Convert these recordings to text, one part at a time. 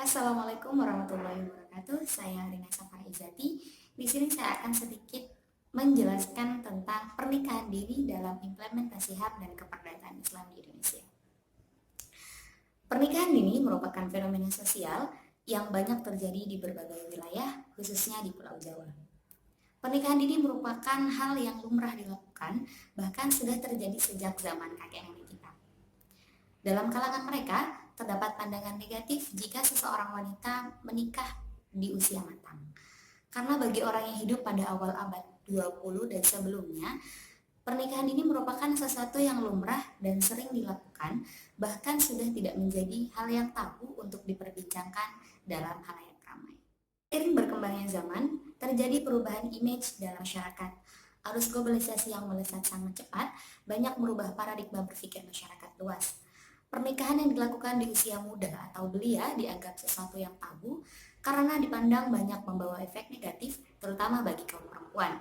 Assalamualaikum warahmatullahi wabarakatuh. Saya Rina Safar Izati. Di sini saya akan sedikit menjelaskan tentang pernikahan dini dalam implementasi HAM dan keperdataan Islam di Indonesia. Pernikahan dini merupakan fenomena sosial yang banyak terjadi di berbagai wilayah, khususnya di Pulau Jawa. Pernikahan dini merupakan hal yang lumrah dilakukan, bahkan sudah terjadi sejak zaman kakek nenek kita. Dalam kalangan mereka, terdapat pandangan negatif jika seseorang wanita menikah di usia matang. Karena bagi orang yang hidup pada awal abad 20 dan sebelumnya, pernikahan ini merupakan sesuatu yang lumrah dan sering dilakukan, bahkan sudah tidak menjadi hal yang tabu untuk diperbincangkan dalam khalayak ramai. Seiring berkembangnya zaman, terjadi perubahan image dalam masyarakat. Arus globalisasi yang melesat sangat cepat, banyak merubah paradigma berpikir masyarakat luas. Pernikahan yang dilakukan di usia muda atau belia dianggap sesuatu yang tabu karena dipandang banyak membawa efek negatif, terutama bagi kaum perempuan.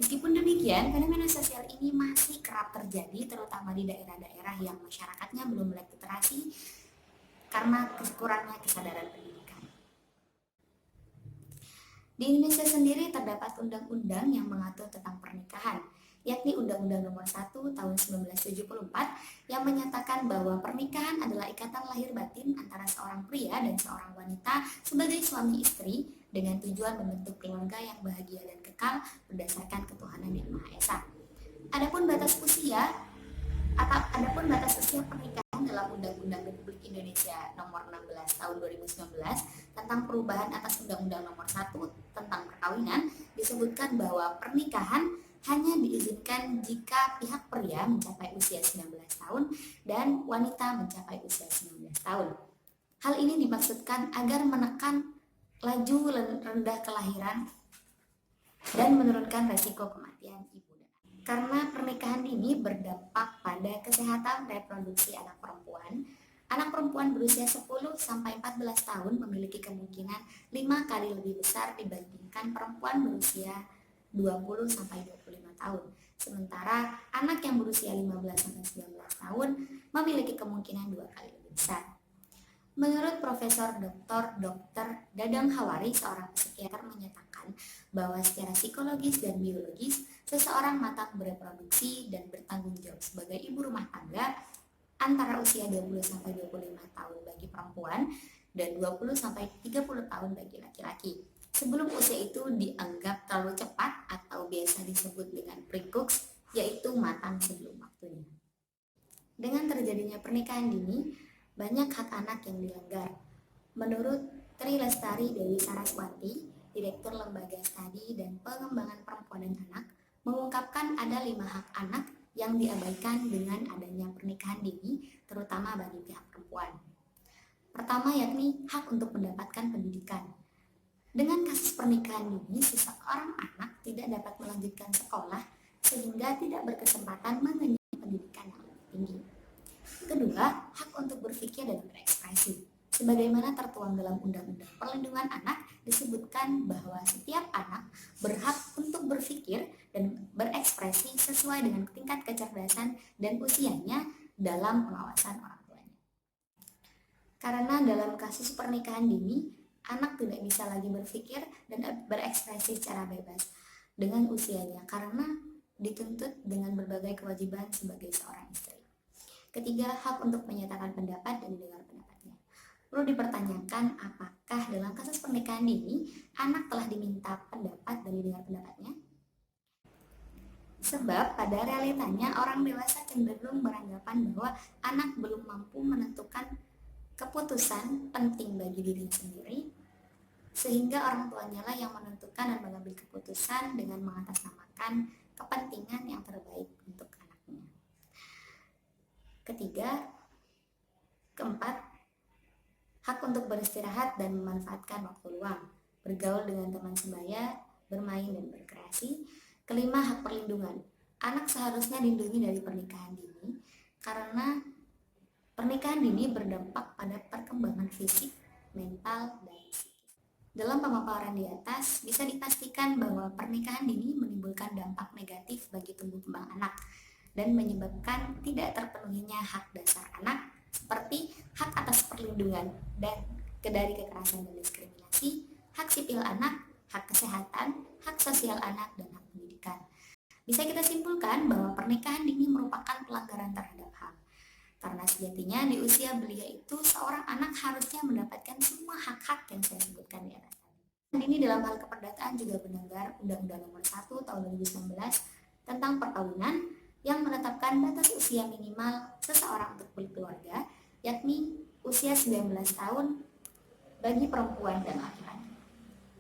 Meskipun demikian, fenomena sosial ini masih kerap terjadi, terutama di daerah-daerah yang masyarakatnya belum melek literasi karena kurangnya kesadaran pendidikan. Di Indonesia sendiri terdapat undang-undang yang mengatur tentang pernikahan, yakni Undang-Undang Nomor 1 Tahun 1974 yang menyatakan bahwa pernikahan adalah ikatan lahir batin antara seorang pria dan seorang wanita sebagai suami istri dengan tujuan membentuk keluarga yang bahagia dan kekal berdasarkan ketuhanan yang Maha Esa. Adapun batas usia pernikahan dalam Undang-Undang Republik Indonesia Nomor 16 Tahun 2019 tentang perubahan atas Undang-Undang Nomor 1 tentang perkawinan disebutkan bahwa pernikahan hanya diizinkan jika pihak pria mencapai usia 19 tahun dan wanita mencapai usia 19 tahun. Hal ini dimaksudkan agar menekan laju rendah kelahiran dan menurunkan resiko kematian ibu. Karena pernikahan dini berdampak pada kesehatan reproduksi anak perempuan berusia 10-14 tahun memiliki kemungkinan 5 kali lebih besar dibandingkan perempuan berusia 20-25 tahun. Sementara anak yang berusia 15-19 tahun memiliki kemungkinan 2 kali lebih besar. Menurut Profesor Dr. Dadang Hawari, seorang psikiater menyatakan bahwa secara psikologis dan biologis, seseorang matang bereproduksi dan bertanggung jawab sebagai ibu rumah tangga antara usia 20-25 tahun bagi perempuan dan 20-30 tahun bagi laki-laki. Sebelum usia itu dianggap terlalu cepat atau biasa disebut dengan pre-cooks, yaitu matang sebelum waktunya. Dengan terjadinya pernikahan dini, banyak hak anak yang dilanggar. Menurut Tri Lestari Dewi Saraswati, Direktur Lembaga Studi dan Pengembangan Perempuan dan Anak, mengungkapkan ada 5 hak anak yang diabaikan dengan adanya pernikahan dini, terutama bagi pihak perempuan. Pertama yakni hak untuk mendapatkan pendidikan. Dengan kasus pernikahan dini, seseorang anak tidak dapat melanjutkan sekolah sehingga tidak berkesempatan mengenyam pendidikan yang lebih tinggi. Kedua, hak untuk berpikir dan berekspresi. Sebagaimana tertuang dalam Undang-Undang Perlindungan Anak, disebutkan bahwa setiap anak berhak untuk berpikir dan berekspresi sesuai dengan tingkat kecerdasan dan usianya dalam pengawasan orang tuanya. Karena dalam kasus pernikahan dini, anak tidak bisa lagi berpikir dan berekspresi secara bebas dengan usianya karena dituntut dengan berbagai kewajiban sebagai seorang istri. Ketiga, hak untuk menyatakan pendapat dan didengar pendapatnya. Perlu dipertanyakan apakah dalam kasus pernikahan dini anak telah diminta pendapat dan didengar pendapatnya? Sebab pada realitanya orang dewasa cenderung beranggapan bahwa anak belum mampu menentukan keputusan penting bagi dirinya sendiri, sehingga orang tuanya lah yang menentukan dan mengambil keputusan dengan mengatasnamakan kepentingan yang terbaik untuk anaknya. Keempat, hak untuk beristirahat dan memanfaatkan waktu luang, bergaul dengan teman sebaya, bermain dan berkreasi. Kelima, hak perlindungan. Anak seharusnya dilindungi dari pernikahan dini karena pernikahan dini berdampak pada perkembangan fisik, mental, dan psikis. Dalam pemaparan di atas, bisa dipastikan bahwa pernikahan dini menimbulkan dampak negatif bagi tumbuh kembang anak dan menyebabkan tidak terpenuhinya hak dasar anak seperti hak atas perlindungan dan dari kekerasan dan diskriminasi, hak sipil anak, hak kesehatan, hak sosial anak, dan hak pendidikan. Bisa kita simpulkan bahwa pernikahan dini merupakan pelanggaran terhadap HAM. Karena sejatinya di usia belia itu seorang anak harusnya mendapatkan semua hak-hak yang saya sebutkan di atas tadi. Dan ini dalam hal keperdataan juga melanggar Undang-Undang Nomor 1 Tahun 2019 tentang perkawinan yang menetapkan batas usia minimal seseorang untuk berkeluarga, yakni usia 19 tahun bagi perempuan dan laki-laki.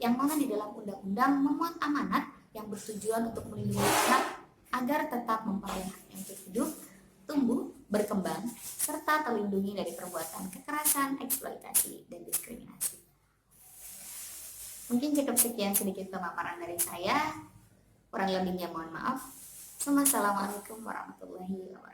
Yang mana di dalam undang-undang memuat amanat yang bertujuan untuk melindungi anak agar tetap memperoleh haknya untuk hidup, tumbuh, berkembang, serta terlindungi dari perbuatan kekerasan, eksploitasi, dan diskriminasi. Mungkin cukup sekian sedikit pemaparan dari saya. Kurang lebihnya mohon maaf. Wassalamualaikum warahmatullahi wabarakatuh.